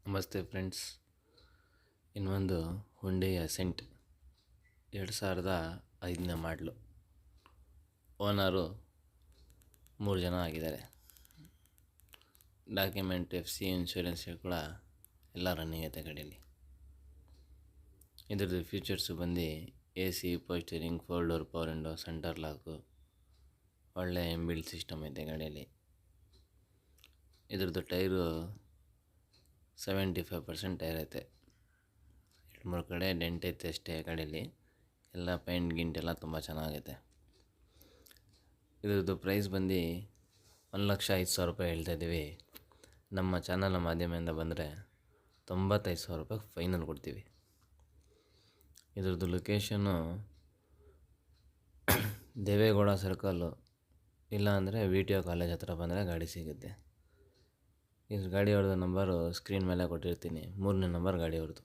ನಮಸ್ತೆ ಫ್ರೆಂಡ್ಸ್. ಇನ್ನೊಂದು Hyundai asset 2005ನೇ ಮಾಡಲು. ಓನರು 3 ಜನ ಆಗಿದ್ದಾರೆ. ಡಾಕ್ಯುಮೆಂಟ್ FC ಇನ್ಶೂರೆನ್ಸ್ ಕೂಡ ಎಲ್ಲ ರನ್ನಿಂಗ್ ಐತೆ ಗಾಡಿಯಲ್ಲಿ. ಇದ್ರದ್ದು ಫೀಚರ್ಸು ಬಂದು AC, power steering, 4 door power window, centre lock, ಒಳ್ಳೆ ಬಿಲ್ಡ್ ಸಿಸ್ಟಮ್ ಐತೆ ಗಾಡಿಯಲ್ಲಿ. ಇದ್ರದ್ದು ಟೈರು 75% ಟೈರ್ ಐತೆ. 2-3 ಕಡೆ ಡೆಂಟ್ ಐತೆ ಅಷ್ಟೇ ಗಾಡಿಯಲ್ಲಿ. ಎಲ್ಲ ಪೈಂಟ್ ಗಿಂಟ್ ಎಲ್ಲ ತುಂಬ ಚೆನ್ನಾಗೈತೆ. ಇದ್ರದ್ದು ಪ್ರೈಸ್ ಬಂದು 1,05,000 ರೂಪಾಯಿ ಹೇಳ್ತಾಯಿದ್ದೀವಿ. ನಮ್ಮ ಚಾನಲ್ ಮಾಧ್ಯಮದಿಂದ ಬಂದರೆ 95,000 ರೂಪಾಯಿ ಫೈನಲ್ ಕೊಡ್ತೀವಿ. ಇದ್ರದ್ದು ಲೊಕೇಶನ್ನು ದೇವೇಗೌಡ ಸರ್ಕಲ್ಲು, ಇಲ್ಲ ಅಂದರೆ VTO ಕಾಲೇಜ್ ಹತ್ರ ಬಂದರೆ ಗಾಡಿ ಸಿಗುತ್ತೆ. ಇದ್ರ ಗಾಡಿ ಅವ್ರದ್ದು ನಂಬರು ಸ್ಕ್ರೀನ್ ಮೇಲೆ ಕೊಟ್ಟಿರ್ತೀನಿ. 3ನೇ ನಂಬರ್ ಗಾಡಿ ಅವ್ರದ್ದು.